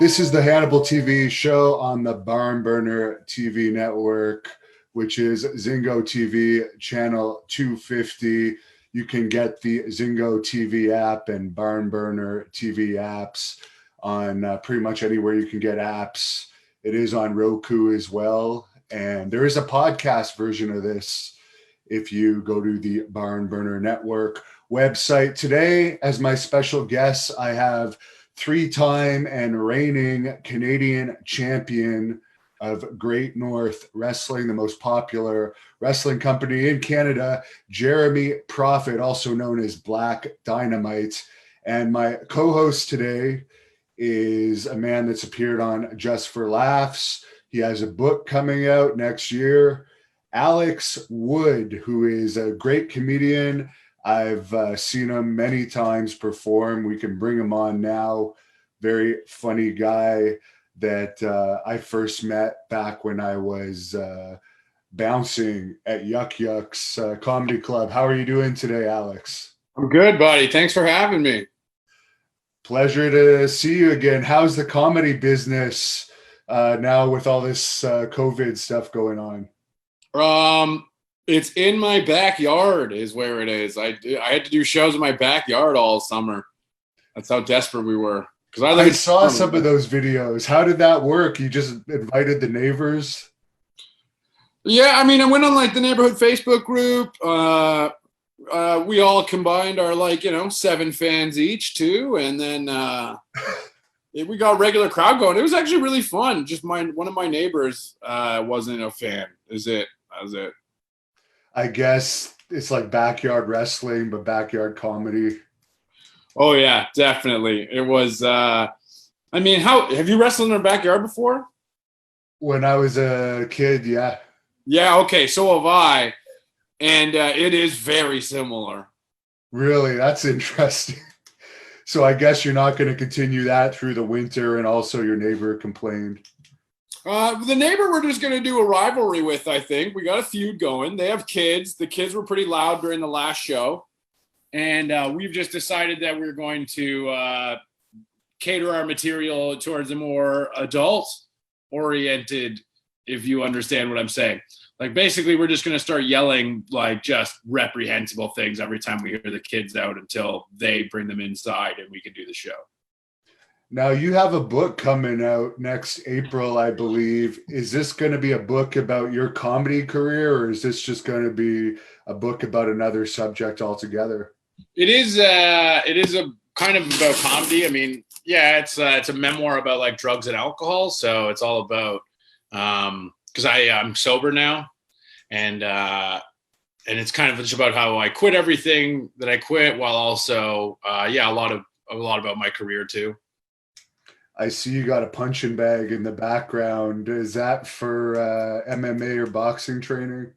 This is the Hannibal TV show on the Barn Burner TV network, which is Zingo TV channel 250. You can get the Zingo TV app and Barn Burner TV apps on pretty much anywhere you can get apps. It is on Roku as well. And there is a podcast version of this if you go to the Barn Burner Network website. Today, as my special guest, I have three-time and reigning Canadian champion of Great North Wrestling, the most popular wrestling company in Canada, Jeremy Prophet, also known as Black Dynamite. And my co-host today is a man that's appeared on Just for Laughs. He has a book coming out next year. Alex Wood, who is a great comedian. I've seen him many times perform. We can bring him on now. Very funny guy that I first met back when I was bouncing at Yuck Yuck's Comedy Club. How are you doing today, Alex? I'm good, buddy. Thanks for having me. Pleasure to see you again. How's the comedy business now with all this COVID stuff going on? It's in my backyard is where it is. I had to do shows in my backyard all summer. That's how desperate we were. I saw some of those videos. How did that work? You just invited the neighbors? Yeah, I mean, I went on like the neighborhood Facebook group. We all combined our 7 fans each too, and then we got a regular crowd going. It was actually really fun. Just one of my neighbors wasn't a fan. That was it. I guess it's like backyard wrestling, but backyard comedy. Oh yeah, definitely. It was. How have you wrestled in a backyard before? When I was a kid, yeah. Yeah. Okay. So have I, and it is very similar. Really, that's interesting. So I guess you're not going to continue that through the winter, and also your neighbor complained. The neighbor we're just going to do a rivalry with, I think. We got a feud going. They have kids. The kids were pretty loud during the last show. And we've just decided that we're going to cater our material towards a more adult-oriented, if you understand what I'm saying. Like, basically, we're just going to start yelling, like, just reprehensible things every time we hear the kids out until they bring them inside and we can do the show. Now, you have a book coming out next April, I believe. Is this going to be a book about your comedy career, or is this just going to be a book about another subject altogether? It is a kind of about comedy. I mean, yeah, it's a memoir about like drugs and alcohol. So it's all about because I'm sober now, and it's kind of just about how I quit everything that I quit, while also a lot about my career too. I see you got a punching bag in the background. Is that for MMA or boxing training?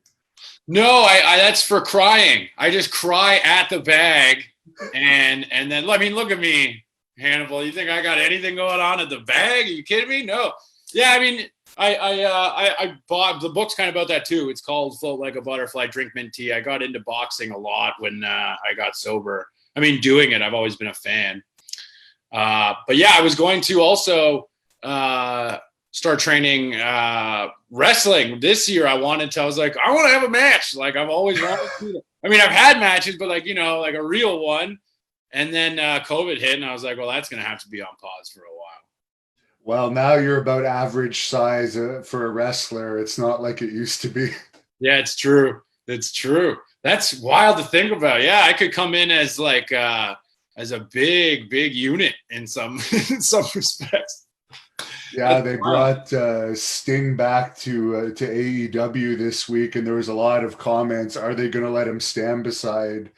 No, I that's for crying. I just cry at the bag, and then look at me, Hannibal. You think I got anything going on at the bag? Are you kidding me? No. Yeah, I mean, I bought the book's kind of about that too. It's called Float Like a Butterfly, Drink Mint Tea. I got into boxing a lot when I got sober. I mean, doing it, I've always been a fan. But yeah, I was going to also start training wrestling this year. I was like, I want to have a match. Like, I've always wanted to. I mean, I've had matches, but like a real one. And then COVID hit, and I was like, well, that's going to have to be on pause for a while. Well, now you're about average size for a wrestler. It's not like it used to be. Yeah, it's true. It's true. That's wild to think about. Yeah, I could come in as like as a big unit in some in some respects. Yeah, they brought Sting back to AEW this week, and there was a lot of comments. Are they going to let him stand beside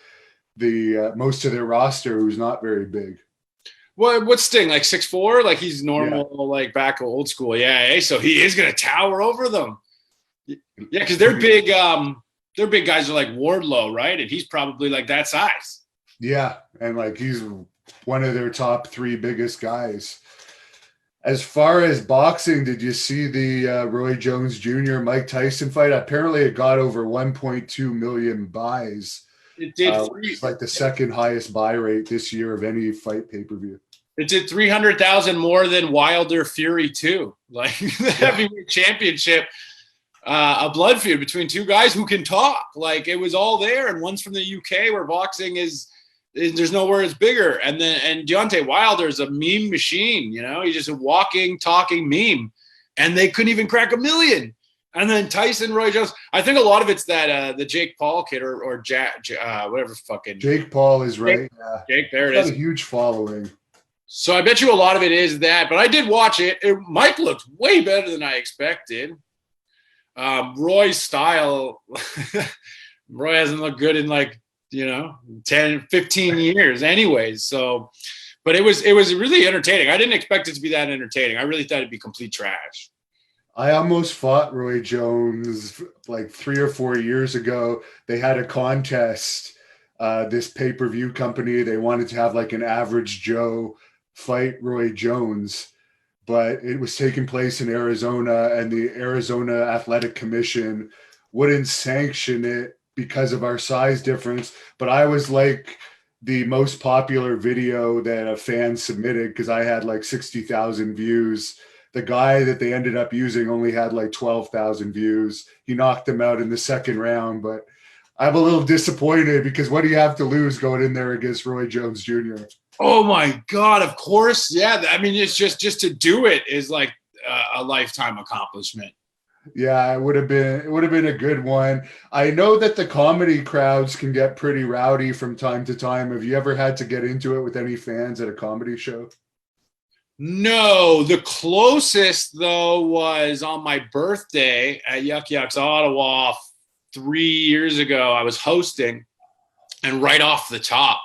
the most of their roster, who's not very big? Well, what's Sting, like 6'4"? Like he's normal, like back old school. Yeah, so he is going to tower over them. Yeah, because they're big. Their big guys are like Wardlow, right? And he's probably like that size. Yeah, and like he's one of their top 3 biggest guys. As far as boxing, did you see the Roy Jones Jr. Mike Tyson fight? Apparently it got over 1.2 million buys. It did. It's like the second highest buy rate this year of any fight pay-per-view. It did 300,000 more than Wilder Fury 2. Like the heavyweight championship, a blood feud between two guys who can talk. Like it was all there. And one's from the UK where boxing is there's nowhere it's bigger. And Deontay Wilder is a meme machine, you know, he's just a walking, talking meme. And they couldn't even crack 1 million. And then Tyson, Roy Jones. I think a lot of it's that the Jake Paul kid or whatever fucking Jake Paul is right. Jake, there it He's is. got a huge following. So I bet you a lot of it is that. But I did watch it. Mike looked way better than I expected. Roy's style, Roy hasn't looked good in 10, 15 years anyways. So, but it was really entertaining. I didn't expect it to be that entertaining. I really thought it'd be complete trash. I almost fought Roy Jones like 3 or 4 years ago. They had a contest, this pay-per-view company. They wanted to have like an average Joe fight Roy Jones, but it was taking place in Arizona, and the Arizona Athletic Commission wouldn't sanction it because of our size difference. But I was like the most popular video that a fan submitted because I had like 60,000 views. The guy that they ended up using only had like 12,000 views. He knocked him out in the second round, but I'm a little disappointed because what do you have to lose going in there against Roy Jones Jr.? Oh my God, of course. Yeah. I mean, it's just to do it is like a lifetime accomplishment. Yeah, it would have been a good one. I know that the comedy crowds can get pretty rowdy from time to time. Have you ever had to get into it with any fans at a comedy show? No, the closest though was on my birthday at Yuck Yucks Ottawa 3 years ago. I was hosting, and right off the top,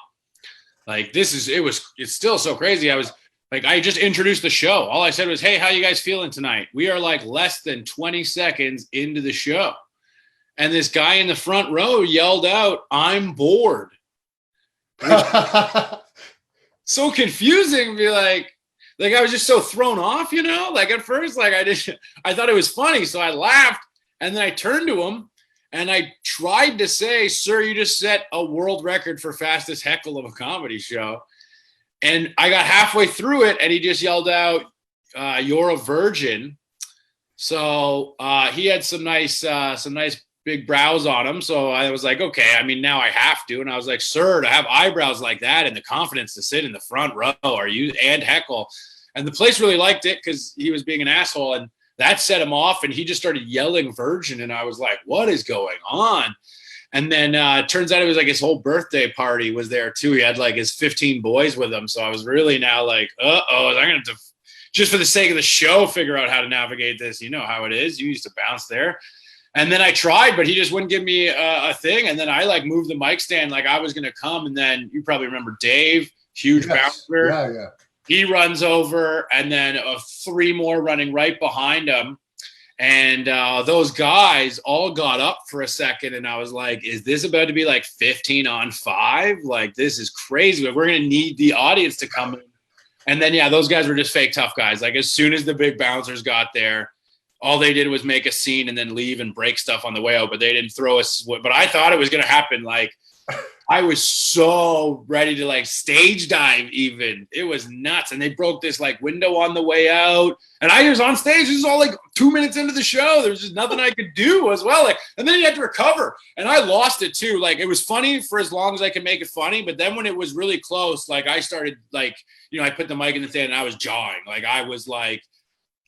like it's still so crazy. I just introduced the show. All I said was, "Hey, how you guys feeling tonight?" We are like less than 20 seconds into the show, and this guy in the front row yelled out, "I'm bored." So confusing. Be like I was just so thrown off, you know. Like at first, I thought it was funny, so I laughed, and then I turned to him and I tried to say, "Sir, you just set a world record for fastest heckle of a comedy show." And I got halfway through it, and he just yelled out, "You're a virgin." So he had some nice big brows on him. So I was like, okay, I mean, now I have to. And I was like, "Sir, to have eyebrows like that and the confidence to sit in the front row, and heckle?" And the place really liked it because he was being an asshole, and that set him off. And he just started yelling "virgin," and I was like, "What is going on?" And then it turns out it was like his whole birthday party was there too. He had like his 15 boys with him. So I was really now like, I'm going to, just for the sake of the show, figure out how to navigate this. You know how it is. You used to bounce there. And then I tried, but he just wouldn't give me a thing. And then I like moved the mic stand like I was going to come. And then you probably remember Dave, huge bouncer. Yeah. He runs over, and then 3 more running right behind him. And those guys all got up for a second, and I was like, is this about to be like 15 on 5? Like, this is crazy. We're going to need the audience to come in. And then, yeah, those guys were just fake tough guys. Like, as soon as the big bouncers got there, all they did was make a scene and then leave and break stuff on the way out, but they didn't throw us. But I thought it was going to happen. Like, I was so ready to like stage dive even. It was nuts. And they broke this like window on the way out. And I was on stage. This is all like 2 minutes into the show. There was just nothing I could do as well. Like, and then you had to recover. And I lost it too. Like, it was funny for as long as I could make it funny. But then when it was really close, like I started like, I put the mic in the stand and I was jawing. Like I was like,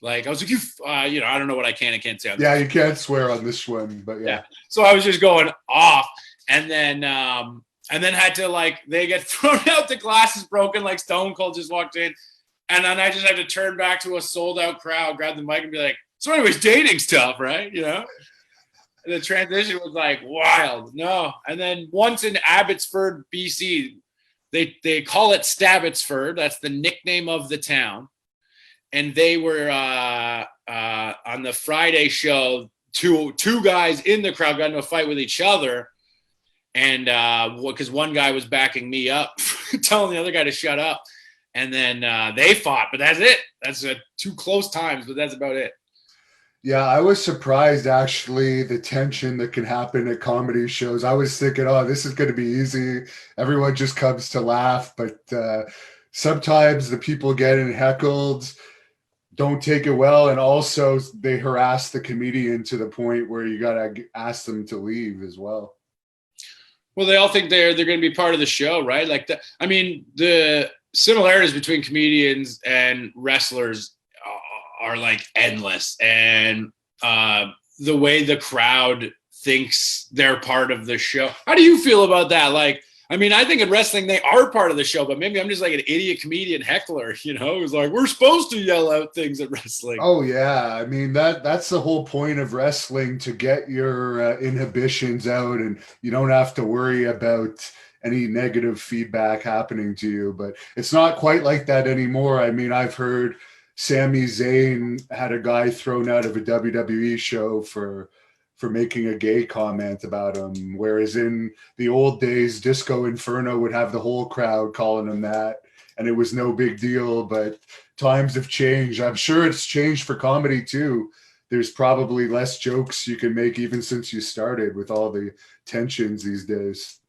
I was like, I don't know what I can and can't say. Yeah, you can't swear on this one, but yeah. So I was just going off. And then had to like, they get thrown out, the glass is broken, like Stone Cold just walked in. And then I just had to turn back to a sold out crowd, grab the mic and be like, "So anyways, dating's tough, right?" And the transition was like wild. No. And then once in Abbotsford, BC, they call it Stabbotsford. That's the nickname of the town. And they were on the Friday show, two guys in the crowd got into a fight with each other. And because one guy was backing me up, telling the other guy to shut up. And then they fought, but that's it. That's 2 close times, but that's about it. Yeah, I was surprised, actually, the tension that can happen at comedy shows. I was thinking, oh, this is going to be easy. Everyone just comes to laugh. But sometimes the people getting heckled don't take it well, and also they harass the comedian to the point where you gotta ask them to leave as well. Well, they all think they're going to be part of the show, right? Like, the similarities between comedians and wrestlers are like endless, and the way the crowd thinks they're part of the show. How do you feel about that? Like, I mean, I think in wrestling they are part of the show, but maybe I'm just like an idiot comedian heckler, who's like, we're supposed to yell out things at wrestling. Oh yeah, I mean that's the whole point of wrestling, to get your inhibitions out, and you don't have to worry about any negative feedback happening to you. But it's not quite like that anymore. I mean, I've heard Sami Zayn had a guy thrown out of a WWE show for making a gay comment about him, whereas in the old days, Disco Inferno would have the whole crowd calling him that, and it was no big deal. But times have changed. I'm sure it's changed for comedy too. There's probably less jokes you can make even since you started, with all the tensions these days.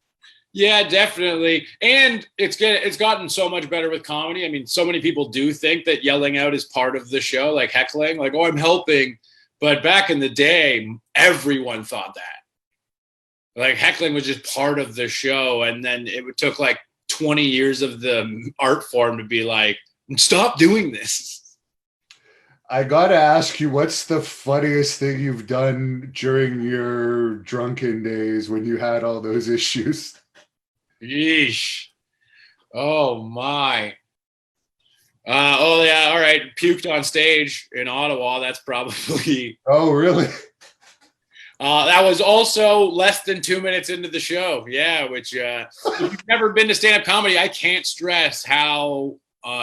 Yeah, definitely. And it's gotten so much better with comedy. I mean, so many people do think that yelling out is part of the show, like heckling, like, oh, I'm helping. But back in the day, everyone thought that. Like, heckling was just part of the show. And then it took like 20 years of the art form to be like, stop doing this. I got to ask you, what's the funniest thing you've done during your drunken days when you had all those issues? Yeesh. Oh, my. Oh yeah, all right. Puked on stage in Ottawa. That's probably. Oh really? That was also less than 2 minutes into the show. Yeah, which if you've never been to stand-up comedy, I can't stress how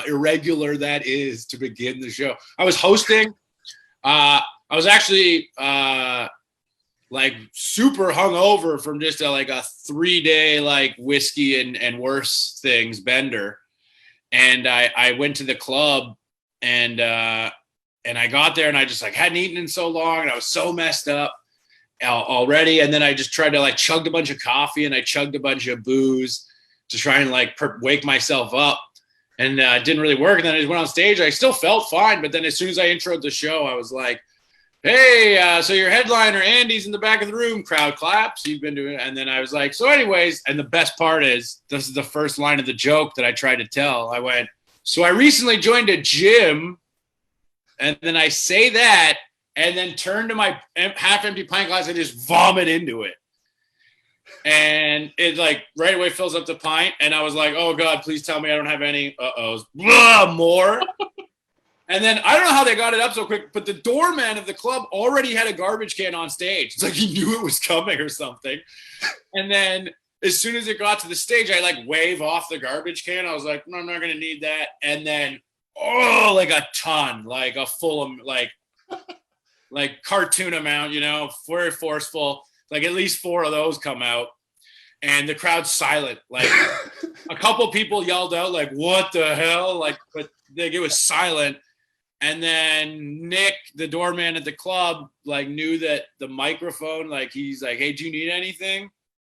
irregular that is to begin the show. I was hosting. I was actually like super hungover from just a 3-day like whiskey and worse things bender. And I went to the club, and I got there, and I just hadn't eaten in so long, and I was so messed up already. And then I just tried to chugged a bunch of coffee, and I chugged a bunch of booze to try and wake myself up, and it didn't really work. And then I just went on stage. I still felt fine, but then as soon as I introed the show, I was like, hey, so your headliner Andy's in the back of the room. Crowd claps. You've been doing it. And then I was like, so anyways, and the best part is, this is the first line of the joke that I tried to tell. I went, so I recently joined a gym, and then I say that, and then turn to my half-empty pint glass and just vomit into it. And it right away fills up the pint, and I was like, oh God, please tell me I don't have any more. And then I don't know how they got it up so quick, but the doorman of the club already had a garbage can on stage. It's like he knew it was coming or something. And then as soon as it got to the stage, I wave off the garbage can. I was like, no, I'm not going to need that. And then, a ton, a full, cartoon amount, very forceful. At least 4 of those come out. And the crowd's silent. A couple people yelled out, what the hell? But it was silent. And then Nick, the doorman at the club, knew that the microphone, he's like, hey, do you need anything?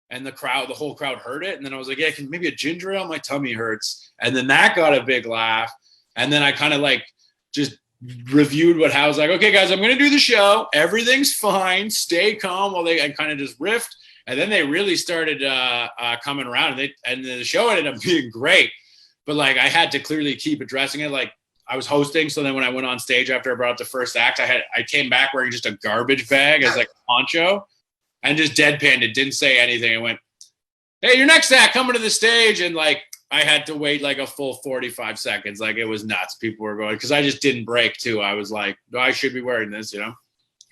And the whole crowd heard it. And then I was like, yeah, maybe a ginger ale? My tummy hurts. And then that got a big laugh. And then I kind of just reviewed I was like, okay, guys, I'm going to do the show. Everything's fine. Stay calm. I kind of just riffed. And then they really started coming around, and the show ended up being great. But I had to clearly keep addressing it. I was hosting, so then when I went on stage after I brought up the first act, I came back wearing just a garbage bag as a poncho, and just deadpanned it, didn't say anything. I went, hey, your next act coming to the stage, and I had to wait a full 45 seconds. It was nuts. People were going, because I just didn't break too. I was like, oh, I should be wearing this,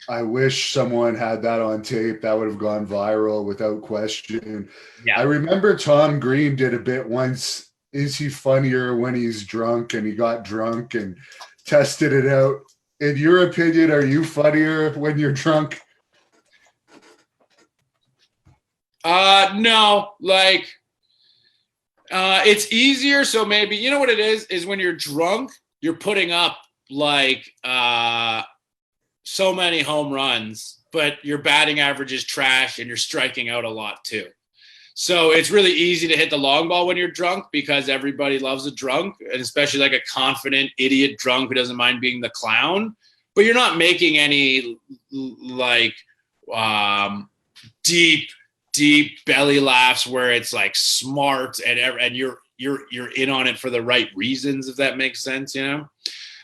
I wish someone had that on tape. That would have gone viral without question. Yeah. I remember Tom Green did a bit once. Is he funnier when he's drunk? And he got drunk and tested it out. In your opinion, are you funnier when you're drunk? No, it's easier. So maybe, you know what it is when you're drunk, you're putting up so many home runs, but your batting average is trash and you're striking out a lot too. So it's really easy to hit the long ball when you're drunk because everybody loves a drunk, and especially like a confident idiot drunk who doesn't mind being the clown. But you're not making any like deep belly laughs where it's like smart and you're in on it for the right reasons, if that makes sense, you know?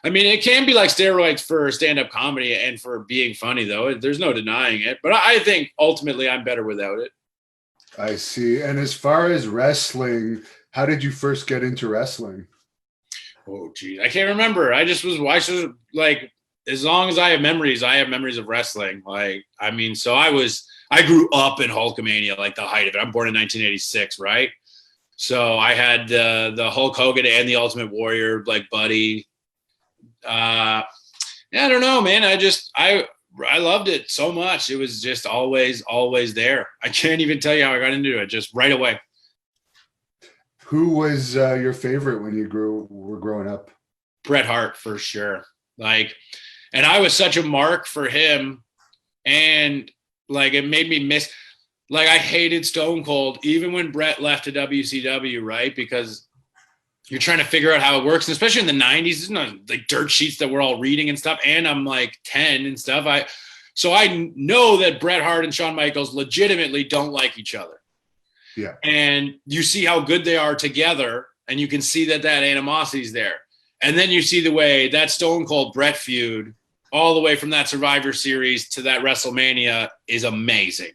I mean, it can be like steroids for stand-up comedy and for being funny, though. There's no denying it. But I think ultimately I'm better without it. I see. And as far as wrestling, how did you first get into wrestling? Oh, geez. I can't remember. I just was like, as long as I have memories of wrestling. Like, I mean, so I grew up in Hulkamania, like the height of it. I'm born in 1986, right? So I had the Hulk Hogan and the Ultimate Warrior, like, buddy. Yeah, I don't know, man. I loved it so much. It was just always there. I can't even tell you how I got into it, just right away. Who was your favorite when you were growing up? Bret Hart, for sure. Like, and I was such a mark for him, and like it made me miss. Like, I hated Stone Cold even when Bret left to WCW, right? Because you're trying to figure out how it works, and especially in the 90s, there's no like dirt sheets that we're all reading and stuff. And I'm like 10 and stuff. So I know that Bret Hart and Shawn Michaels legitimately don't like each other. Yeah. And you see how good they are together, and you can see that animosity is there. And then you see the way that Stone Cold Bret feud, all the way from that Survivor Series to that WrestleMania, is amazing.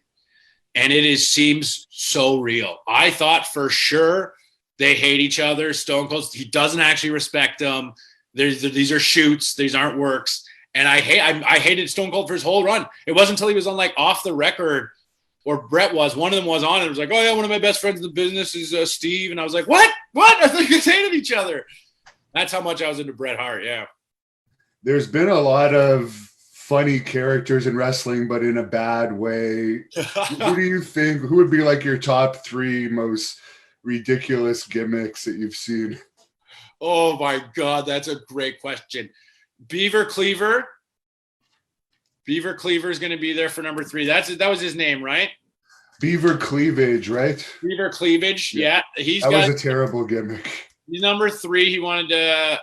And it seems so real. I thought for sure they hate each other. Stone Cold, he doesn't actually respect them. These are shoots. These aren't works. And I hated Stone Cold for his whole run. It wasn't until he was on like Off the Record, or Bret was. One of them was on, and it was like, oh yeah, one of my best friends in the business is Steve. And I was like, what? I thought you guys hated each other. That's how much I was into Bret Hart. Yeah. There's been a lot of funny characters in wrestling, but in a bad way. Who do you think, who would be like your top 3 most ridiculous gimmicks that you've seen? Oh my God, that's a great question. Beaver Cleaver. Beaver Cleaver is going to be there for number 3. That was his name, right? Beaver Cleavage, right? Beaver Cleavage, yeah. That was a terrible gimmick. He's number 3. He wanted to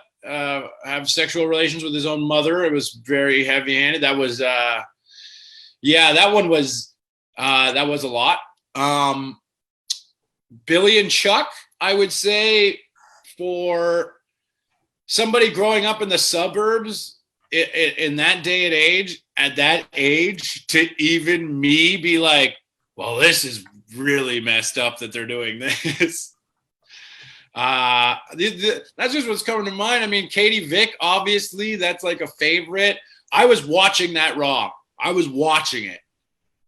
have sexual relations with his own mother. It was very heavy-handed. That was, that one was, that was a lot. Billy and Chuck, I would say, for somebody growing up in the suburbs in that day and age, at that age, to even me be like, well, this is really messed up that they're doing this. That's just what's coming to mind. I mean, Katie Vick, obviously, that's like a favorite. I was watching that Raw. I was watching it,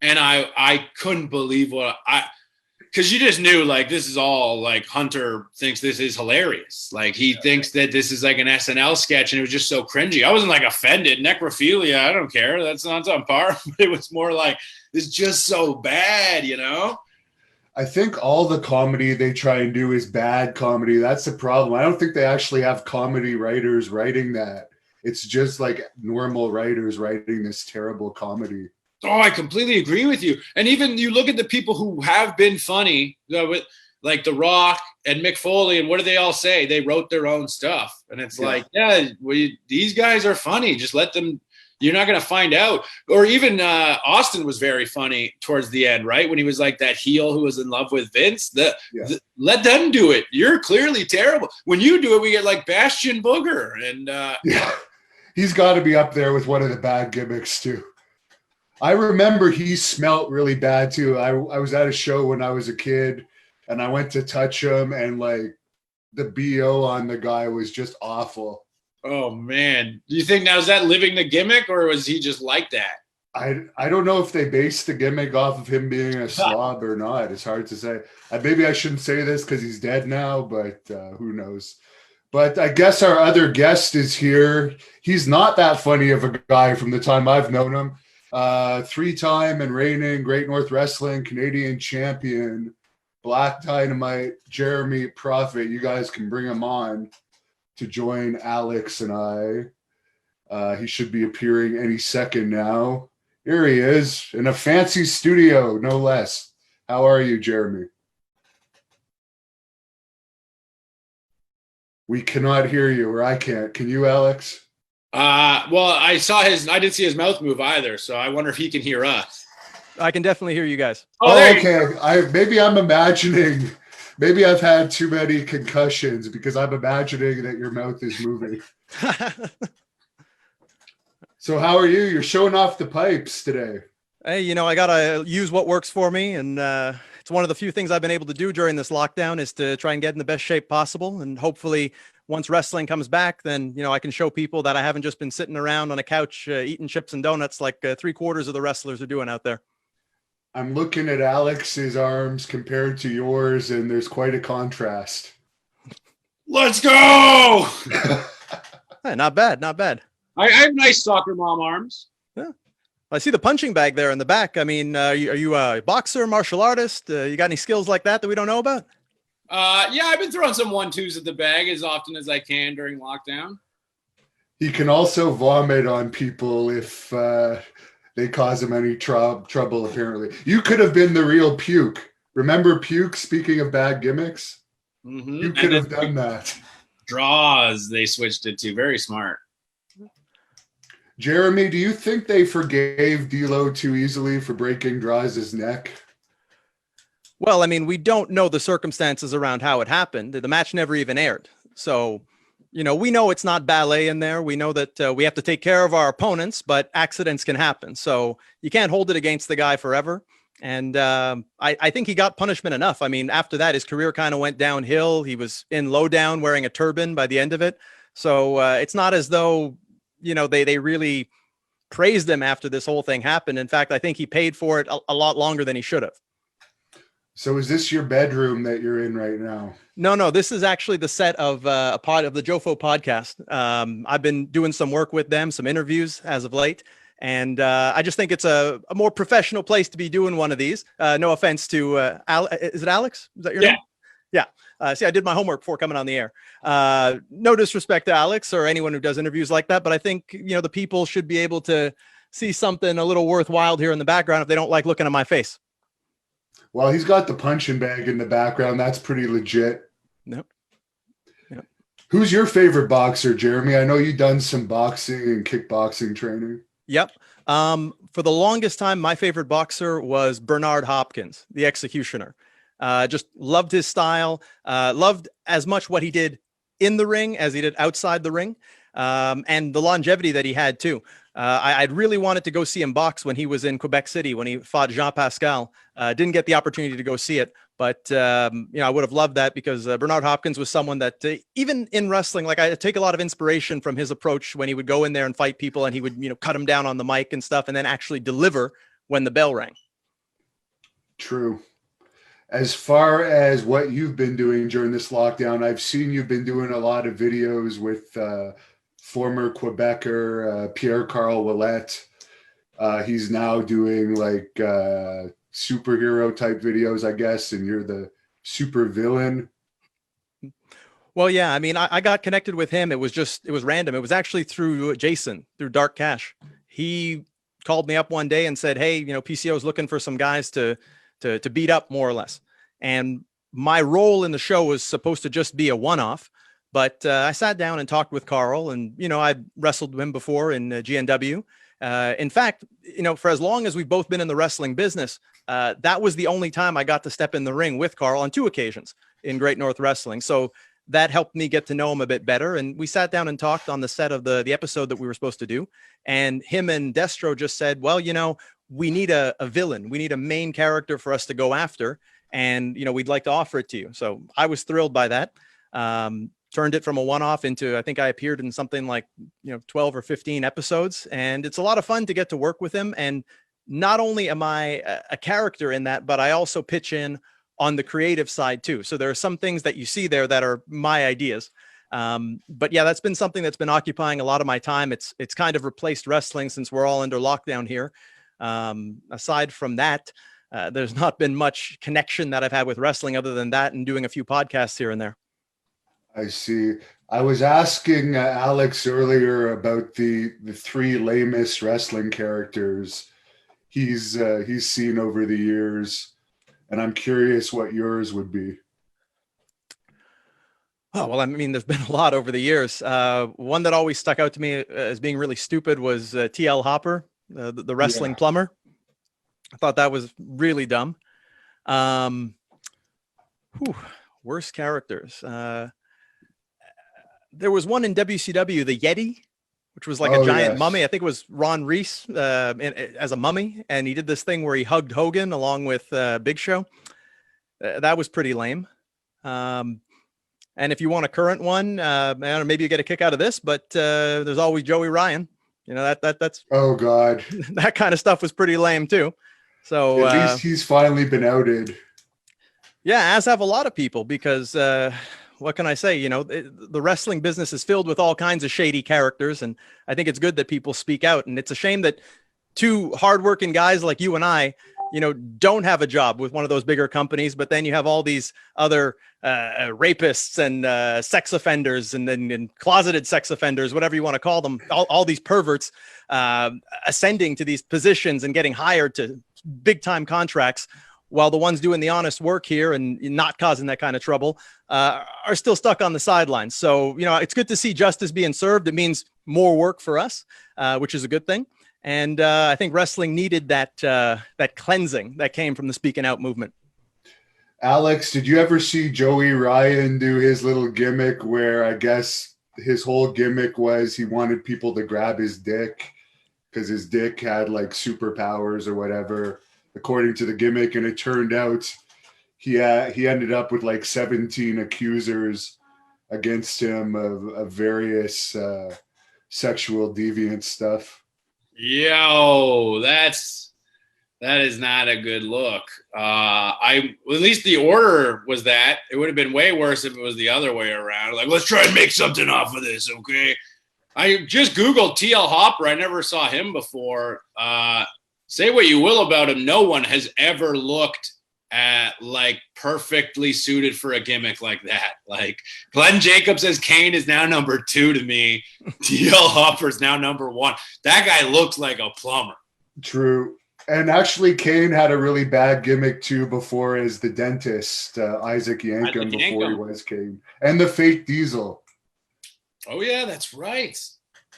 and I couldn't believe because you just knew, like, this is all, like, Hunter thinks this is hilarious. Like, he thinks that this is like an SNL sketch, and it was just so cringy. I wasn't, like, offended. Necrophilia, I don't care. That's not on par. But it was more like, it's just so bad, you know? I think all the comedy they try and do is bad comedy. That's the problem. I don't think they actually have comedy writers writing that. It's just, like, normal writers writing this terrible comedy. Oh, I completely agree with you. And even you look at the people who have been funny, with like The Rock and Mick Foley, and what do they all say? They wrote their own stuff. And it's like, these guys are funny. Just let them. You're not going to find out. Or even Austin was very funny towards the end, right? When he was like that heel who was in love with Vince. Let them do it. You're clearly terrible. When you do it, we get like Bastion Booger. And he's got to be up there with one of the bad gimmicks too. I remember he smelt really bad too. I was at a show when I was a kid, and I went to touch him, and like the BO on the guy was just awful. Oh man. Do you think now, is that living the gimmick, or was he just like that? I don't know if they based the gimmick off of him being a slob or not. It's hard to say. Maybe I shouldn't say this because he's dead now, but who knows? But I guess our other guest is here. He's not that funny of a guy from the time I've known him. 3-time and reigning Great North Wrestling Canadian champion, Black Dynamite, Jeremy Prophet. You guys can bring him on to join Alex and I. He should be appearing any second now. Here he is in a fancy studio, no less. How are you, Jeremy? We cannot hear you, or I can't. Can you, Alex? Well, I didn't see his mouth move either, so I wonder if he can hear us. I can definitely hear you guys. Oh, there you okay. Maybe I'm imagining. Maybe I've had too many concussions because I'm imagining that your mouth is moving. So how are you? You're showing off the pipes today. Hey, I got to use what works for me. And it's one of the few things I've been able to do during this lockdown is to try and get in the best shape possible. And hopefully once wrestling comes back, then, I can show people that I haven't just been sitting around on a couch eating chips and donuts like 3/4 of the wrestlers are doing out there. I'm looking at Alex's arms compared to yours, and there's quite a contrast. Let's go! Hey, not bad, not bad. I have nice soccer mom arms. Yeah. I see the punching bag there in the back. I mean, are you a boxer, martial artist? You got any skills like that we don't know about? Yeah, I've been throwing some 1-2s at the bag as often as I can during lockdown. He can also vomit on people if they cause him any trouble, apparently. You could have been the real Puke. Remember Puke, speaking of bad gimmicks? Mm-hmm. You could have done that. Draws, they switched it to. Very smart. Jeremy, do you think they forgave D'Lo too easily for breaking Draws' neck? Well, I mean, we don't know the circumstances around how it happened. The match never even aired. So, we know it's not ballet in there. We know that we have to take care of our opponents, but accidents can happen. So you can't hold it against the guy forever. And I think he got punishment enough. I mean, after that, his career kind of went downhill. He was in lowdown wearing a turban by the end of it. So it's not as though, they really praised him after this whole thing happened. In fact, I think he paid for it a lot longer than he should have. So is this your bedroom that you're in right now? No. This is actually the set of a pod of the Jofo podcast. I've been doing some work with them, some interviews as of late. And I just think it's a more professional place to be doing one of these. No offense to is it Alex? Is that your name? Yeah. See, I did my homework before coming on the air. No disrespect to Alex or anyone who does interviews like that, but I think, the people should be able to see something a little worthwhile here in the background if they don't like looking at my face. Well, he's got the punching bag in the background. That's pretty legit. Yep. Who's your favorite boxer, Jeremy? I know you've done some boxing and kickboxing training. Yep. For the longest time, my favorite boxer was Bernard Hopkins, the Executioner. Just loved his style, loved as much what he did in the ring as he did outside the ring, and the longevity that he had too. I'd really wanted to go see him box when he was in Quebec City, when he fought Jean Pascal. Didn't get the opportunity to go see it, but I would have loved that because Bernard Hopkins was someone that even in wrestling, like I take a lot of inspiration from his approach when he would go in there and fight people and he would, cut them down on the mic and stuff and then actually deliver when the bell rang. True. As far as what you've been doing during this lockdown, I've seen you've been doing a lot of videos with former Quebecer Pierre-Carl Ouellette. He's now doing like superhero type videos, I guess, and you're the super villain. Well, yeah, I mean, I got connected with him. It was random. It was actually through Jason, through Dark Cash. He called me up one day and said, hey, PCO is looking for some guys to beat up more or less. And my role in the show was supposed to just be a one-off, but I sat down and talked with Carl and, I wrestled him before in GNW. In fact, for as long as we've both been in the wrestling business, that was the only time I got to step in the ring with Carl on 2 occasions in Great North Wrestling. So that helped me get to know him a bit better. And we sat down and talked on the set of the episode that we were supposed to do. And him and Destro just said, well, we need a villain. We need a main character for us to go after. And, we'd like to offer it to you. So I was thrilled by that. Turned it from a one-off into, I think I appeared in something like, 12 or 15 episodes. And it's a lot of fun to get to work with him. And not only am I a character in that, but I also pitch in on the creative side too. So there are some things that you see there that are my ideas. But yeah, that's been something that's been occupying a lot of my time. It's kind of replaced wrestling since we're all under lockdown here. Aside from that, there's not been much connection that I've had with wrestling other than that and doing a few podcasts here and there. I see. I was asking Alex earlier about the 3 lamest wrestling characters he's seen over the years, and I'm curious what yours would be. Oh, well, I mean, there's been a lot over the years. One that always stuck out to me as being really stupid was TL Hopper, the wrestling plumber. I thought that was really dumb. Worst characters. There was one in WCW, the Yeti, which was like a giant mummy. I think it was Ron Reese as a mummy. And he did this thing where he hugged Hogan along with Big Show. That was pretty lame. And if you want a current one, I don't know, maybe you get a kick out of this, but there's always Joey Ryan. You know, that's oh God, that kind of stuff was pretty lame too. So at least he's finally been outed. Yeah, as have a lot of people, because what can I say? You know, the wrestling business is filled with all kinds of shady characters, and I think it's good that people speak out. And it's a shame that two hardworking guys like you and I, you know, don't have a job with one of those bigger companies, but then you have all these other rapists and sex offenders and closeted sex offenders, whatever you want to call them, all these perverts ascending to these positions and getting hired to big time contracts, while the ones doing the honest work here and not causing that kind of trouble are still stuck on the sidelines. So, you know, it's good to see justice being served. It means more work for us, which is a good thing. And I think wrestling needed that cleansing that came from the speaking out movement. Alex, did you ever see Joey Ryan do his little gimmick where I guess his whole gimmick was he wanted people to grab his dick because his dick had like superpowers or whatever, according to the gimmick, and it turned out he ended up with like 17 accusers against him of various sexual deviant stuff. Yo, that is not a good look. At least the order was that. It would have been way worse if it was the other way around. Like, let's try and make something off of this, okay? I just Googled TL Hopper. I never saw him before. Say what you will about him, no one has ever looked at like perfectly suited for a gimmick like that. Like Glenn Jacobs as Kane is now number 2 to me. TL Hopper is now number 1. That guy looks like a plumber. True. And actually Kane had a really bad gimmick too before as the dentist, Isaac Yankem, before he was Kane. And the fake Diesel. Oh yeah, that's right.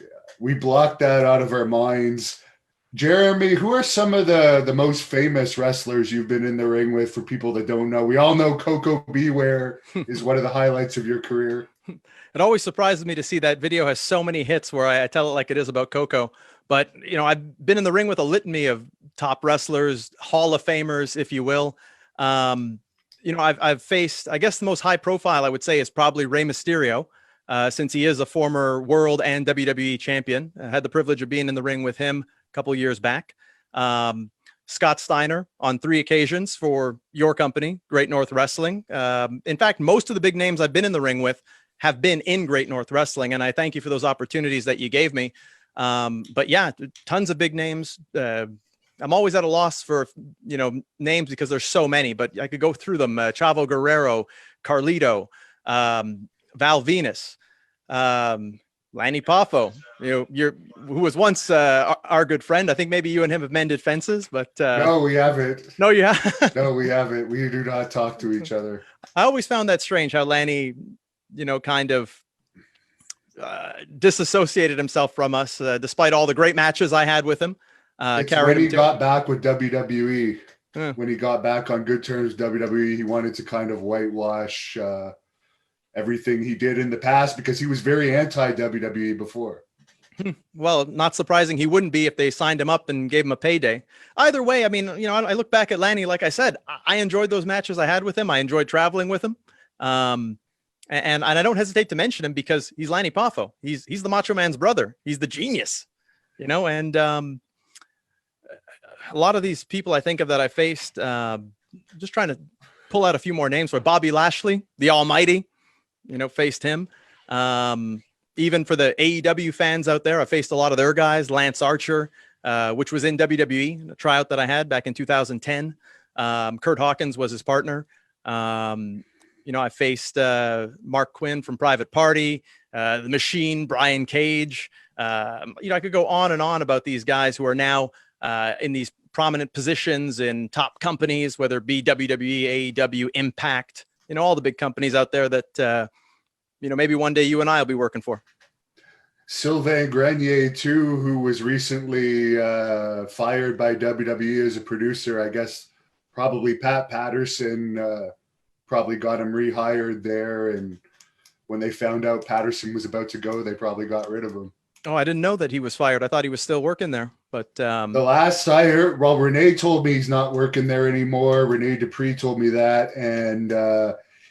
Yeah, we blocked that out of our minds. Jeremy, who are some of the most famous wrestlers you've been in the ring with for people that don't know? We all know Coco Beware is one of the highlights of your career. It always surprises me to see that video has so many hits where I tell it like it is about Coco. But, you know, I've been in the ring with a litany of top wrestlers, Hall of Famers, if you will. You know, I've faced, I guess the most high profile I would say is probably Rey Mysterio, since he is a former world and WWE champion. I had the privilege of being in the ring with him couple years back. Scott Steiner on 3 occasions for your company, Great North Wrestling. In fact, most of the big names I've been in the ring with have been in Great North Wrestling, and I thank you for those opportunities that you gave me. But yeah, tons of big names. I'm always at a loss for, you know, names because there's so many, but I could go through them. Chavo Guerrero, Carlito, Val Venus, Lanny Poffo, you know, who was once our good friend. I think maybe you and him have mended fences, but no, we haven't. No, you have. No, we haven't. We do not talk to each other. I always found that strange how Lanny, you know, kind of disassociated himself from us, despite all the great matches I had with him. When he got back with WWE, when he got back on good terms with WWE, he wanted to kind of whitewash everything he did in the past because he was very anti-WWE before. Well, not surprising he wouldn't be if they signed him up and gave him a payday. Either way, I mean, you know, I look back at Lanny, like I said, I enjoyed those matches I had with him. I enjoyed traveling with him. And I don't hesitate to mention him because he's Lanny Poffo. He's the Macho Man's brother. He's the genius, you know, and a lot of these people I think of that I faced, just trying to pull out a few more names, where Bobby Lashley, the Almighty, you know, faced him. Even for the AEW fans out there, I faced a lot of their guys. Lance Archer, which was in WWE, a tryout that I had back in 2010. Kurt Hawkins was his partner. You know, I faced Mark Quinn from Private Party, The Machine, Brian Cage. You know, I could go on and on about these guys who are now in these prominent positions in top companies, whether it be WWE, AEW, Impact, you know, all the big companies out there that maybe one day you and I will be working for. Sylvain Grenier too, who was recently fired by WWE as a producer. I guess probably Pat Patterson probably got him rehired there, and when they found out Patterson was about to go, they probably got rid of him. Oh, I didn't know that he was fired. I thought he was still working there. But the last I heard, well, Renee told me he's not working there anymore. Renee Dupree told me that, and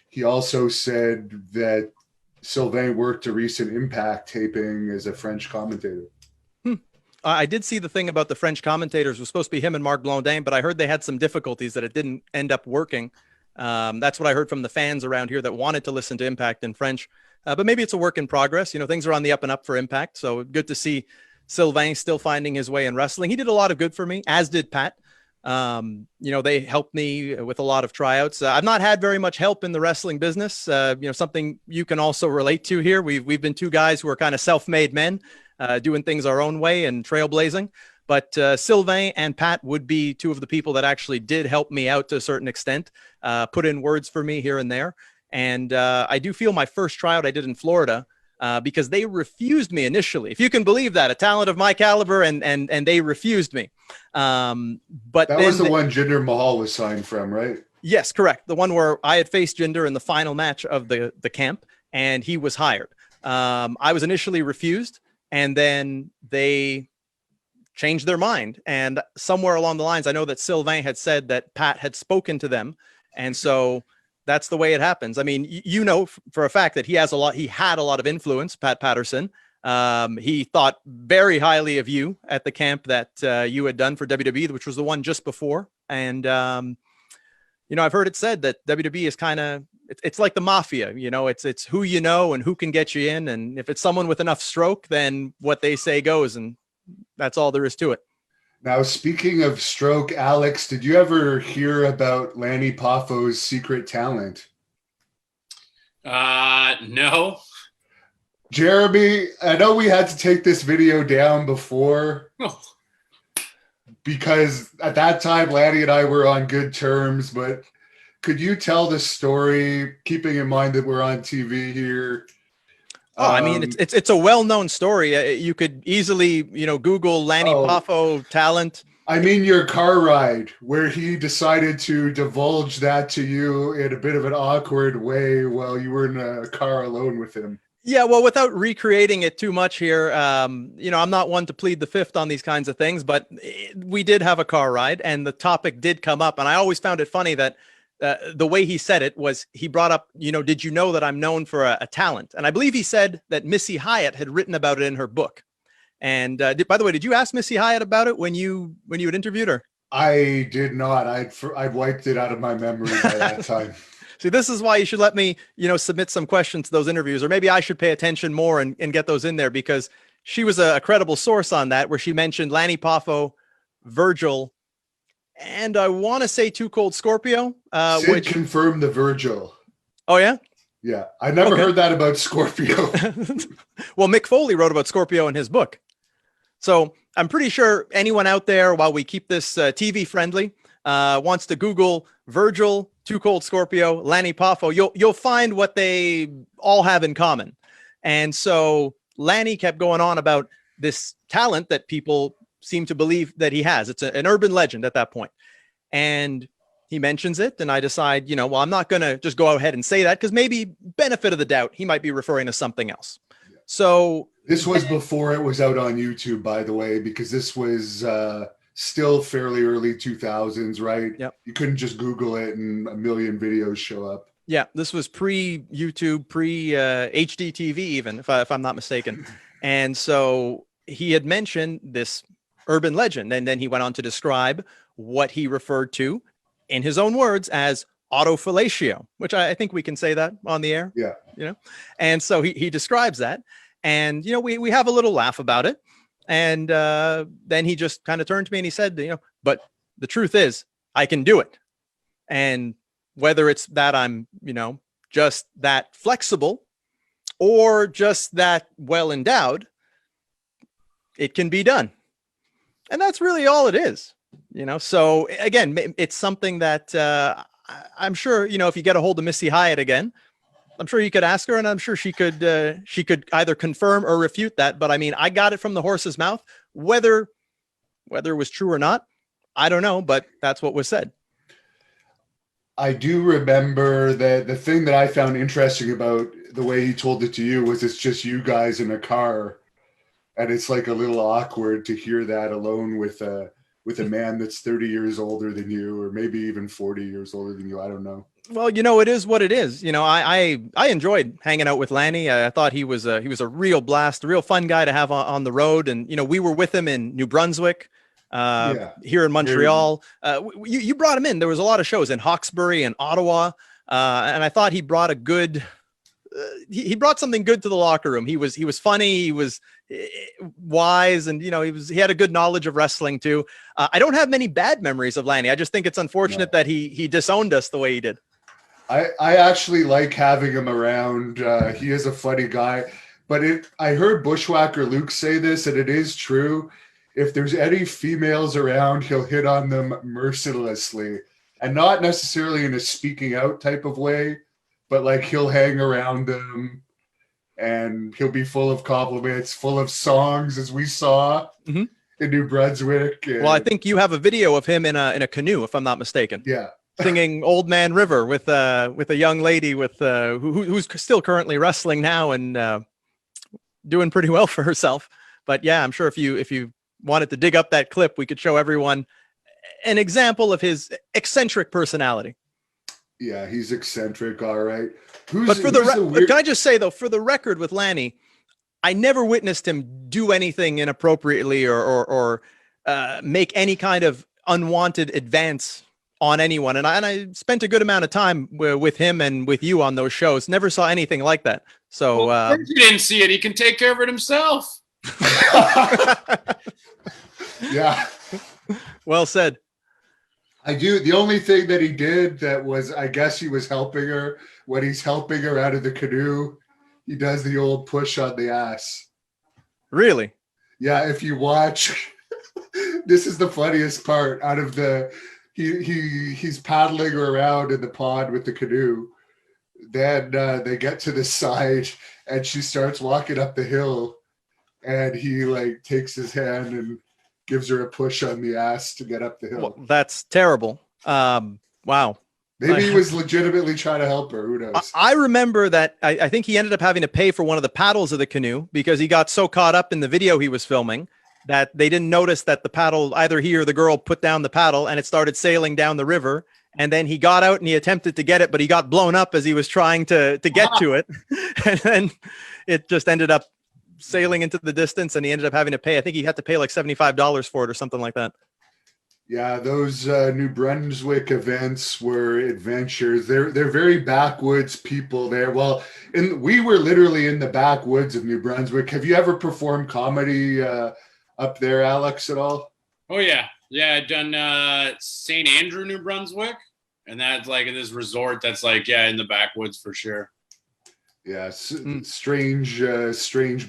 he also said that Sylvain worked a recent Impact taping as a French commentator. I did see the thing about the French commentators. It was supposed to be him and Marc Blondin, but I heard they had some difficulties that it didn't end up working. That's what I heard from the fans around here that wanted to listen to Impact in French. But maybe it's a work in progress. Things are on the up and up for Impact. So good to see Sylvain still finding his way in wrestling. He did a lot of good for me, as did Pat. They helped me with a lot of tryouts. I've not had very much help in the wrestling business. Something you can also relate to here. We've been two guys who are kind of self-made men, doing things our own way and trailblazing. But Sylvain and Pat would be two of the people that actually did help me out to a certain extent, put in words for me here and there. And I do feel my first tryout I did in Florida, because they refused me initially. If you can believe that, a talent of my caliber, and they refused me. But that was the one Jinder Mahal was signed from, right? Yes, correct. The one where I had faced Jinder in the final match of the camp, and he was hired. I was initially refused, and then they changed their mind. And somewhere along the lines, I know that Sylvain had said that Pat had spoken to them, and so that's the way it happens. I mean, for a fact that he had a lot of influence, Pat Patterson. He thought very highly of you at the camp that you had done for WWE, which was the one just before. And, I've heard it said that WWE is kind of, it's like the mafia, it's who you know and who can get you in. And if it's someone with enough stroke, then what they say goes, and that's all there is to it. Now, speaking of stroke, Alex, did you ever hear about Lanny Poffo's secret talent? No. Jeremy, I know we had to take this video down before because at that time, Lanny and I were on good terms, but could you tell the story, keeping in mind that we're on TV here? Oh, I mean, it's a well-known story. You could easily, Google Lanny Poffo talent. I mean, your car ride where he decided to divulge that to you in a bit of an awkward way while you were in a car alone with him. Yeah, well, without recreating it too much here, I'm not one to plead the fifth on these kinds of things, but we did have a car ride and the topic did come up. And I always found it funny that the way he said it was he brought up, did you know that I'm known for a talent? And I believe he said that Missy Hyatt had written about it in her book. And by the way, did you ask Missy Hyatt about it when you had interviewed her? I did not. I'd wiped it out of my memory by that time. See, this is why you should let me, submit some questions to those interviews, or maybe I should pay attention more and get those in there, because she was a credible source on that, where she mentioned Lanny Poffo, Virgil, and I want to say Too Cold Scorpio. Sid confirmed the Virgil. Oh, yeah? Yeah. I never heard that about Scorpio. Well, Mick Foley wrote about Scorpio in his book. So I'm pretty sure anyone out there, while we keep this TV friendly, wants to Google Virgil, Too Cold Scorpio, Lanny Poffo, you'll find what they all have in common. And so Lanny kept going on about this talent that people seem to believe that he has. It's an urban legend at that point. And he mentions it, and I decide, well, I'm not going to just go ahead and say that, because maybe benefit of the doubt, he might be referring to something else. So this was before it was out on YouTube, by the way, because this was still fairly early 2000s, right? Yep. You couldn't just Google it and a million videos show up. Yeah, this was pre-YouTube, pre-HD TV even, if I'm not mistaken. And so he had mentioned this urban legend, and then he went on to describe what he referred to in his own words as autofellatio, which I think we can say that on the air. Yeah. And so he describes that, and, we have a little laugh about it. And then he just kind of turned to me and he said, but the truth is I can do it. And whether it's that I'm, just that flexible or just that well endowed, it can be done. And that's really all it is, So again, it's something that I'm sure, if you get a hold of Missy Hyatt again, I'm sure you could ask her, and I'm sure she could either confirm or refute that. But I mean, I got it from the horse's mouth. Whether it was true or not, I don't know, but that's what was said. I do remember that the thing that I found interesting about the way he told it to you was it's just you guys in a car, and it's like a little awkward to hear that alone with a man that's 30 years older than you, or maybe even 40 years older than you. I don't know. Well, you know, it is what it is. You know, I enjoyed hanging out with Lanny. I thought he was a real blast, a real fun guy to have on the road. And, you know, we were with him in New Brunswick, here in Montreal. You brought him in. There was a lot of shows in Hawkesbury and Ottawa. And I thought he brought he brought something good to the locker room. He was funny. He was wise, and you know, he had a good knowledge of wrestling too. I don't have many bad memories of Lanny. I just think it's unfortunate that he disowned us the way he did. I actually like having him around. He is a funny guy, but I heard Bushwhacker Luke say this, and it is true. If there's any females around, he'll hit on them mercilessly, and not necessarily in a speaking out type of way, but like he'll hang around them and he'll be full of compliments, full of songs, as we saw in New Brunswick. Well, I think you have a video of him in a canoe, if I'm not mistaken. Yeah. Singing Old Man River with a young lady who's still currently wrestling now and doing pretty well for herself. But yeah, I'm sure if you wanted to dig up that clip, we could show everyone an example of his eccentric personality. Yeah, he's eccentric, all right. But can I just say though, for the record with Lanny, I never witnessed him do anything inappropriately or make any kind of unwanted advance on anyone. And I spent a good amount of time with him and with you on those shows. Never saw anything like that. So well, if you didn't see it, he can take care of it himself. Yeah. Well said. I do. The only thing that he did that was, I guess he was helping her when he's helping her out of the canoe. He does the old push on the ass. Really? Yeah. If you watch, this is the funniest part out of he's paddling around in the pond with the canoe. Then they get to the side and she starts walking up the hill, and he like takes his hand and gives her a push on the ass to get up the hill. Well, that's terrible. Wow. Maybe he was legitimately trying to help her. Who knows? I remember that I think he ended up having to pay for one of the paddles of the canoe because he got so caught up in the video he was filming that they didn't notice that the paddle, either he or the girl put down the paddle and it started sailing down the river. And then he got out and he attempted to get it, but he got blown up as he was trying to get to it. And then it just ended up sailing into the distance, and he ended up having to pay. I think he had to pay like $75 for it or something like that. Yeah, those New Brunswick events were adventures. They're very backwoods people there. Well, we were literally in the backwoods of New Brunswick. Have you ever performed comedy up there, Alex, at all? Oh yeah, I'd done St. Andrew, New Brunswick, and that's like in this resort that's like in the backwoods for sure. Yeah, strange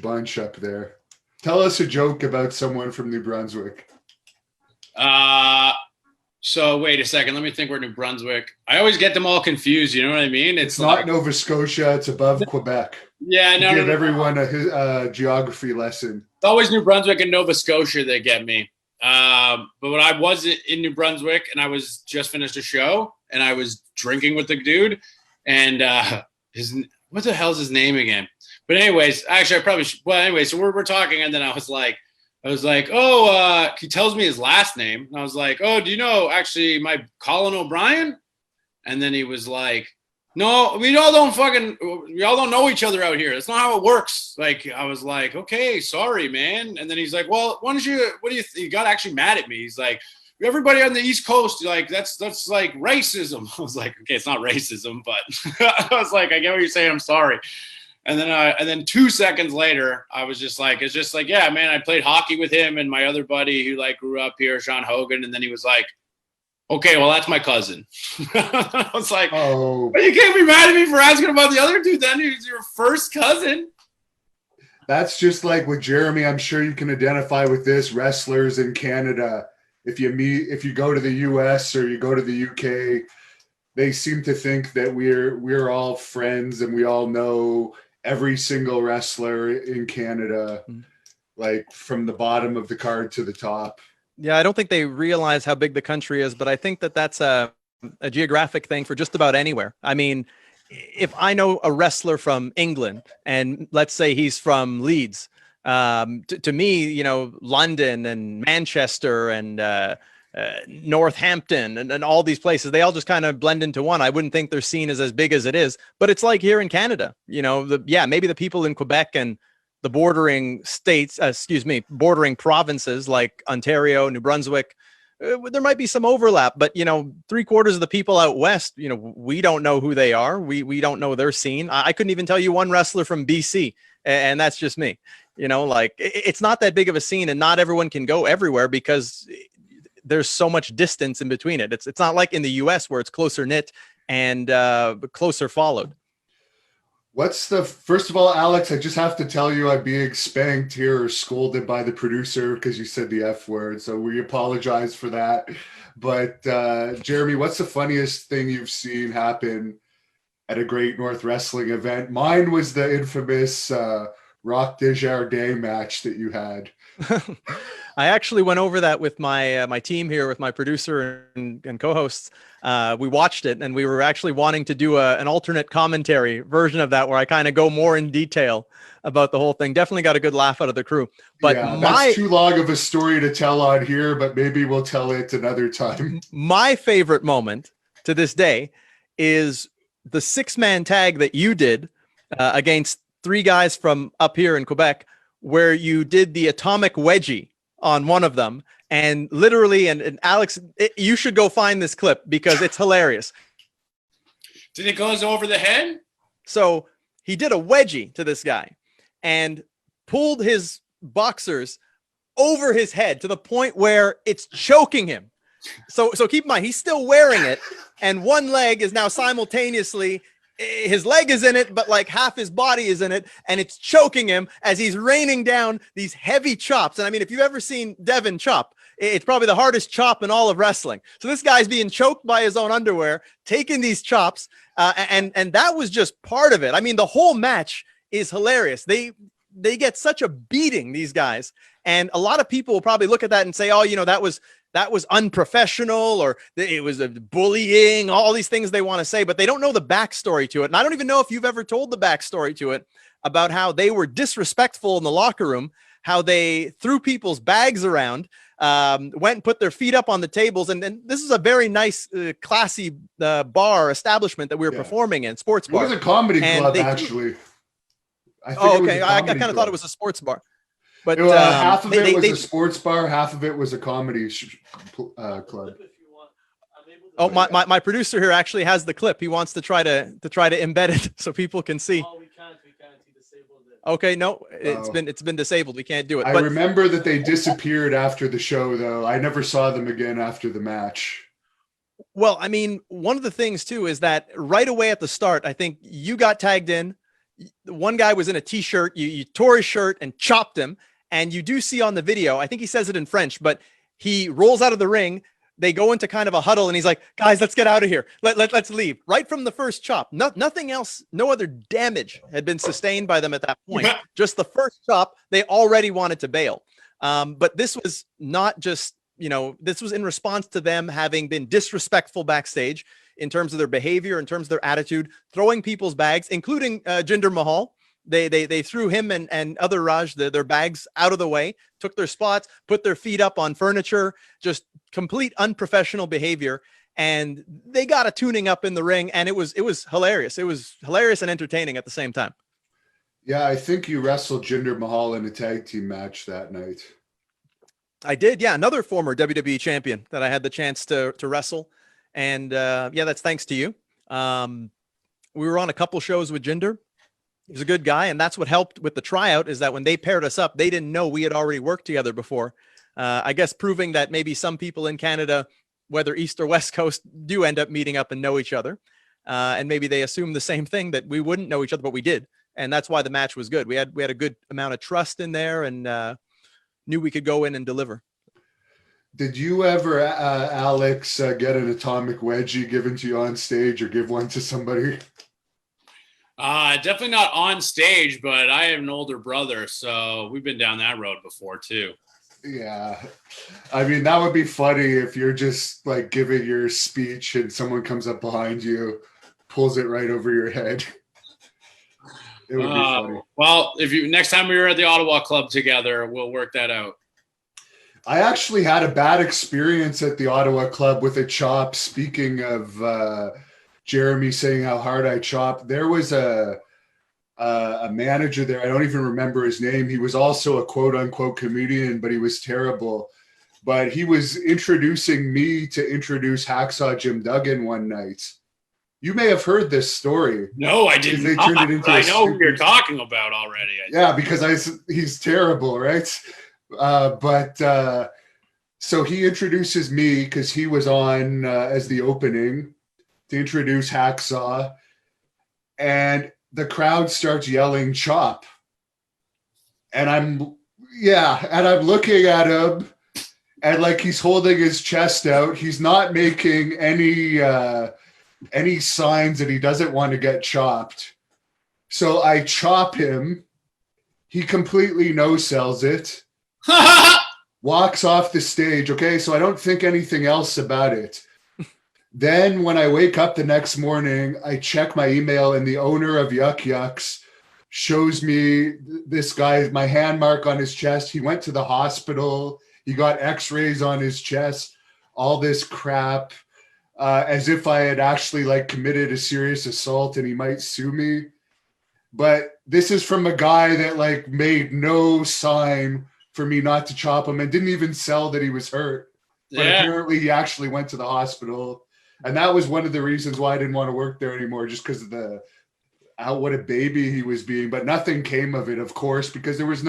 bunch up there. Tell us a joke about someone from New Brunswick. So wait a second. Let me think. Where New Brunswick? I always get them all confused. You know what I mean? It's not Nova Scotia. It's above Quebec. Yeah, no. Give everyone a geography lesson. It's always New Brunswick and Nova Scotia that get me. But when I was in New Brunswick and I was just finished a show and I was drinking with the dude, and what the hell's his name again? But anyways, actually, I probably should. Well, anyway, so we're talking, and then I was like, oh, he tells me his last name. And I was like, oh, do you know actually my Colin O'Brien? And then he was like, no, we all don't know each other out here. That's not how it works. Like, I was like, okay, sorry, man. And then he's like, well, what do you he got actually mad at me. He's like, everybody on the East Coast, like that's like racism. I was like, okay, it's not racism, but I was like, I get what you're saying. I'm sorry. And then 2 seconds later, I was just like, it's just like, yeah, man, I played hockey with him and my other buddy who like grew up here, Sean Hogan. And then he was like, okay, well, that's my cousin. I was like, oh, but you can't be mad at me for asking about the other dude. Then he's your first cousin. That's just like with Jeremy. I'm sure you can identify with this. Wrestlers in Canada, if you go to the US or you go to the UK, they seem to think that we're all friends and we all know every single wrestler in Canada, like from the bottom of the card to the top. Yeah, I don't think they realize how big the country is, but I think that that's a geographic thing for just about anywhere. I mean, if I know a wrestler from England and let's say he's from Leeds, to me, you know, London and Manchester and Northampton and all these places, they all just kind of blend into one. I wouldn't think their scene is as big as it is, but it's like here in Canada, you know, maybe the people in Quebec and the bordering states, bordering provinces like Ontario, New Brunswick, there might be some overlap, but you know, 3/4 of the people out west, you know, we don't know who they are. We don't know their scene. I couldn't even tell you one wrestler from BC, and that's just me. You know, like it's not that big of a scene, and not everyone can go everywhere because there's so much distance in between it. It's not like in the US where it's closer knit and closer followed. First of all, Alex, I just have to tell you I'm being spanked here or scolded by the producer because you said the F word. So we apologize for that. But Jeremy, what's the funniest thing you've seen happen at a Great North Wrestling event? Mine was the infamous Rock Desjardins match that you had. I actually went over that with my team here, with my producer and co-hosts. We watched it, and we were actually wanting to do an alternate commentary version of that, where I kind of go more in detail about the whole thing. Definitely got a good laugh out of the crew. But yeah, that's too long of a story to tell on here, but maybe we'll tell it another time. My favorite moment to this day is the 6-man tag that you did against 3 guys from up here in Quebec, where you did the atomic wedgie on one of them. And literally, and Alex, you should go find this clip because it's hilarious. Did it go over the head? So he did a wedgie to this guy and pulled his boxers over his head to the point where it's choking him. So keep in mind, he's still wearing it. And one leg is now simultaneously, his leg is in it, but like half his body is in it, and it's choking him as he's raining down these heavy chops. And I mean, if you've ever seen Devin chop, it's probably the hardest chop in all of wrestling. So this guy's being choked by his own underwear, taking these chops, and that was just part of it. I mean, the whole match is hilarious. They get such a beating, these guys, and a lot of people will probably look at that and say, "Oh, you know, that was unprofessional, or it was a bullying," all these things they want to say, but they don't know the backstory to it. And I don't even know if you've ever told the backstory to it about how they were disrespectful in the locker room, how they threw people's bags around, went and put their feet up on the tables. And this is a very nice, classy bar establishment that we were performing in, sports bar. It was a comedy club, actually. I kind of thought it was a sports bar. But half of it was a sports bar, half of it was a comedy club. Oh, my producer here actually has the clip. He wants to try to embed it so people can see. Oh, we can't. He disabled it. Okay, no, it's been disabled. We can't do it. I remember that they disappeared after the show, though. I never saw them again after the match. Well, I mean, one of the things too is that right away at the start, I think you got tagged in. One guy was in a t-shirt. You tore his shirt and chopped him. And you do see on the video, I think he says it in French, but he rolls out of the ring. They go into kind of a huddle and he's like, "Guys, let's get out of here. Let's leave." Right from the first chop. Nothing else, no other damage had been sustained by them at that point. Just the first chop, they already wanted to bail. But this was not just, this was in response to them having been disrespectful backstage in terms of their behavior, in terms of their attitude, throwing people's bags, including Jinder Mahal. They threw him and other Raj, their bags out of the way, took their spots, put their feet up on furniture, just complete unprofessional behavior. And they got a tuning up in the ring, and it was hilarious. It was hilarious and entertaining at the same time. Yeah, I think you wrestled Jinder Mahal in a tag team match that night. I did, yeah. Another former WWE champion that I had the chance to wrestle. And that's thanks to you. We were on a couple shows with Jinder. He's a good guy, and that's what helped with the tryout, is that when they paired us up, they didn't know we had already worked together before. I guess proving that maybe some people in Canada, whether East or West Coast, do end up meeting up and know each other. And maybe they assume the same thing, that we wouldn't know each other, but we did. And that's why the match was good. We had a good amount of trust in there, and knew we could go in and deliver. Did you ever, Alex, get an atomic wedgie given to you on stage or give one to somebody? Definitely not on stage, but I have an older brother, so we've been down that road before too. Yeah. I mean, that would be funny if you're just like giving your speech and someone comes up behind you, pulls it right over your head. It would be funny. Well, if you next time we were at the Ottawa Club together, we'll work that out. I actually had a bad experience at the Ottawa Club with a chop. Speaking of Jeremy saying how hard I chop, there was a manager there. I don't even remember his name. He was also a quote unquote comedian, but he was terrible. But he was introducing me to introduce Hacksaw Jim Duggan one night. You may have heard this story. No, I didn't. They turned it into I know who you're talking about already. Yeah, because he's terrible, right? So he introduces me because he was on as the opening to introduce Hacksaw, and the crowd starts yelling "chop," and I'm looking at him, and like he's holding his chest out. He's not making any signs that he doesn't want to get chopped. So I chop him. He completely no-sells it. Walks off the stage. Okay, so I don't think anything else about it. Then when I wake up the next morning, I check my email and the owner of Yuck Yucks shows me this guy, my hand mark on his chest. He went to the hospital. He got x-rays on his chest, all this crap, as if I had actually like committed a serious assault and he might sue me. But this is from a guy that like made no sign for me not to chop him and didn't even sell that he was hurt. But apparently he actually went to the hospital. And that was one of the reasons why I didn't want to work there anymore, just because of what a baby he was being. But nothing came of it, of course, because there was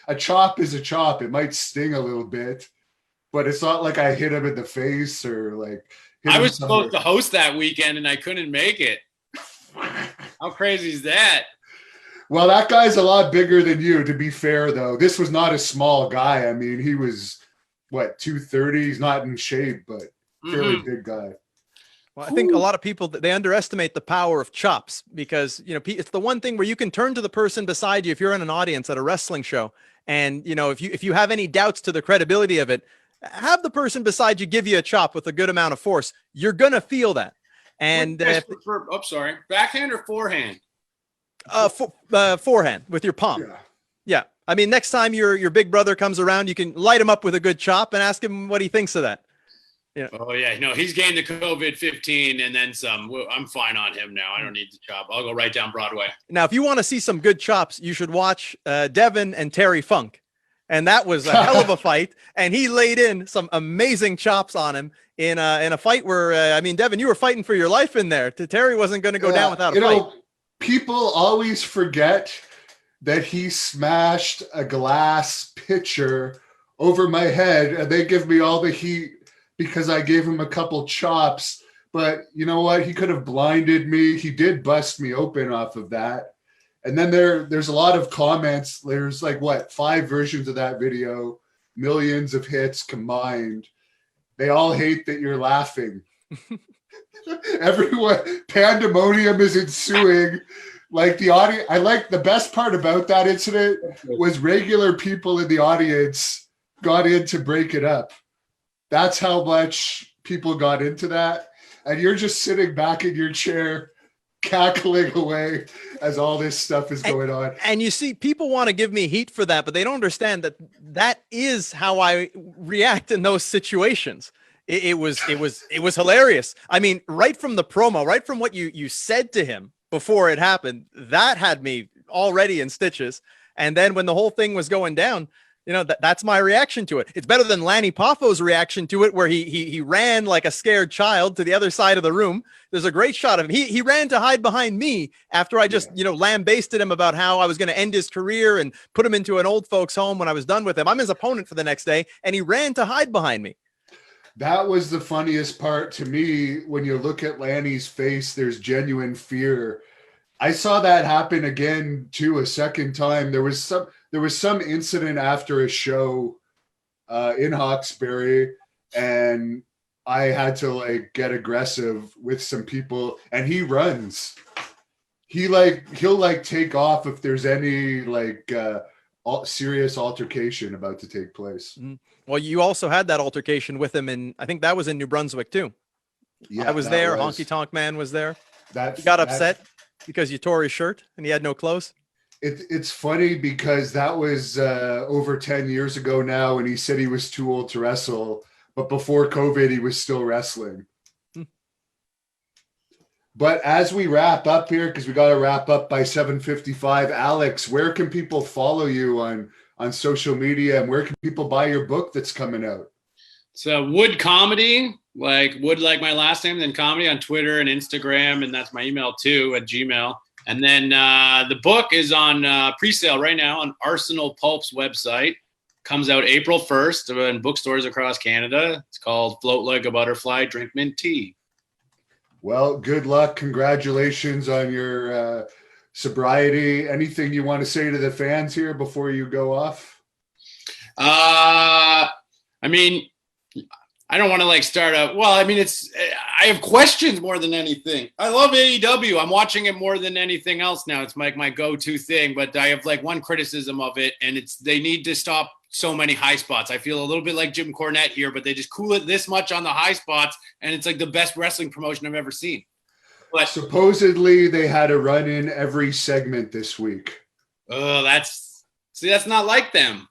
a chop is a chop. It might sting a little bit, but it's not like I hit him in the face or like. I was supposed to host that weekend and I couldn't make it. How crazy is that? Well, that guy's a lot bigger than you, to be fair, though. This was not a small guy. I mean, he was, 230? He's not in shape, but fairly big guy. Well, I think a lot of people, they underestimate the power of chops because, it's the one thing where you can turn to the person beside you if you're in an audience at a wrestling show. And, if you have any doubts to the credibility of it, have the person beside you give you a chop with a good amount of force. You're going to feel that. And backhand or forehand? Forehand with your palm. Yeah. I mean, next time your big brother comes around, you can light him up with a good chop and ask him what he thinks of that. Yeah. Oh yeah. No, he's gained the COVID-15 and then some. I'm fine on him now. I don't need the chop. I'll go right down Broadway. Now, if you want to see some good chops, you should watch Devin and Terry Funk. And that was a hell of a fight. And he laid in some amazing chops on him in a fight where, Devin, you were fighting for your life in there. Terry wasn't going to go down without a fight. People always forget that he smashed a glass pitcher over my head and they give me all the heat because I gave him a couple chops. But you know what? He could have blinded me. He did bust me open off of that. And then there's a lot of comments. There's 5 versions of that video, millions of hits combined. They all hate that you're laughing. Everyone, pandemonium is ensuing. Like the audience, the best part about that incident was regular people in the audience got in to break it up. That's how much people got into that. And you're just sitting back in your chair, cackling away as all this stuff is going on. And you see, people want to give me heat for that, but they don't understand that is how I react in those situations. It was hilarious. I mean, right from the promo, right from what you said to him before it happened, that had me already in stitches. And then when the whole thing was going down, that's my reaction to it. It's better than Lanny Poffo's reaction to it, where he ran like a scared child to the other side of the room. There's a great shot of him. He ran to hide behind me after I just, lambasted him about how I was going to end his career and put him into an old folks home when I was done with him. I'm his opponent for the next day, and he ran to hide behind me. That was the funniest part to me. When you look at Lanny's face, there's genuine fear. I saw that happen again too, a second time. There was some incident after a show in Hawkesbury, and I had to like get aggressive with some people, and he runs. He'll like take off if there's any like serious altercation about to take place. Well, you also had that altercation with him, and I think that was in New Brunswick too. Yeah, I was that there. Honky Tonk Man was there. He got upset because you tore his shirt and he had no clothes. It's funny because that was over 10 years ago now, and he said he was too old to wrestle. But before COVID, he was still wrestling. But as we wrap up here, because we got to wrap up by 7:55, Alex, where can people follow you on social media, and where can people buy your book that's coming out? So Wood Comedy, like Wood, like my last name, then Comedy on Twitter and Instagram, and that's my email too at Gmail. And then the book is on pre-sale right now on Arsenal Pulp's website. Comes out April 1st in bookstores across Canada. It's called Float Like a Butterfly, Drink Mint Tea. Well, good luck. Congratulations on your sobriety. Anything you want to say to the fans here before you go off? I mean, I don't want to like start up. Well, I mean, I have questions more than anything. I love AEW. I'm watching it more than anything else now. It's like my go-to thing, but I have like one criticism of it, and it's they need to stop so many high spots. I feel a little bit like Jim Cornette here, but they just cool it this much on the high spots, and it's like the best wrestling promotion I've ever seen. But supposedly they had a run in every segment this week. Oh, that's not like them.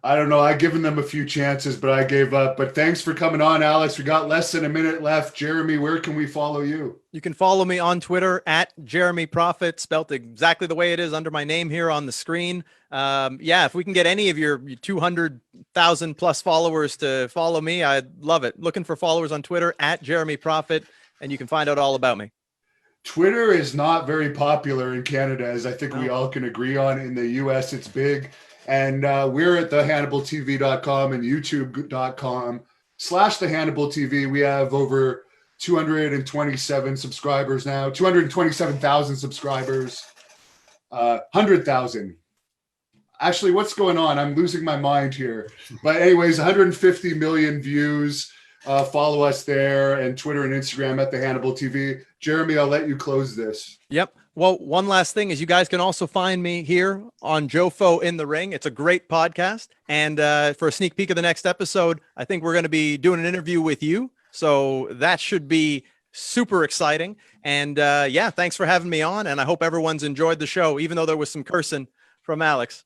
I don't know. I've given them a few chances, but I gave up. But thanks for coming on, Alex. We got less than a minute left. Jeremy, where can we follow you? You can follow me on Twitter at Jeremy Prophet, spelt exactly the way it is under my name here on the screen. If we can get any of your 200,000 plus followers to follow me, I'd love it. Looking for followers on Twitter at Jeremy Prophet, and you can find out all about me. Twitter is not very popular in Canada, as I think we all can agree on. In the US, it's big. And we're at thehannibaltv.com and youtube.com/thehannibaltv. We have over 227 subscribers now, 227,000 subscribers, 100,000. Actually, what's going on? I'm losing my mind here. But anyways, 150 million views. Follow us there, and Twitter and Instagram at The Hannibal TV. Jeremy, I'll let you close this. Yep. Well, one last thing is you guys can also find me here on Jofo in the Ring. It's a great podcast. And for a sneak peek of the next episode, I think we're going to be doing an interview with you. So that should be super exciting. And thanks for having me on. And I hope everyone's enjoyed the show, even though there was some cursing from Alex.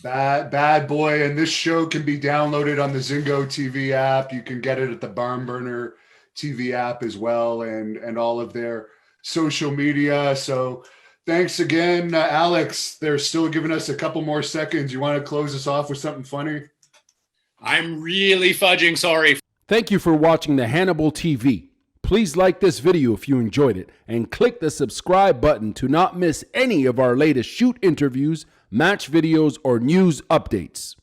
Bad boy. And this show can be downloaded on the Zingo TV app. You can get it at the Barn Burner TV app as well, and all of their social media. So thanks again, Alex. They're still giving us a couple more seconds. You want to close us off with something funny? I'm really fudging sorry. Thank you for watching the Hannibal TV. Please like this video if you enjoyed it, and click the subscribe button to not miss any of our latest shoot interviews, match videos, or news updates.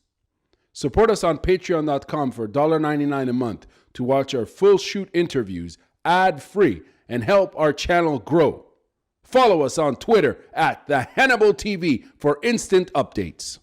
Support us on patreon.com for $1.99 a month to watch our full shoot interviews ad-free and help our channel grow. Follow us on Twitter at The Hannibal TV for instant updates.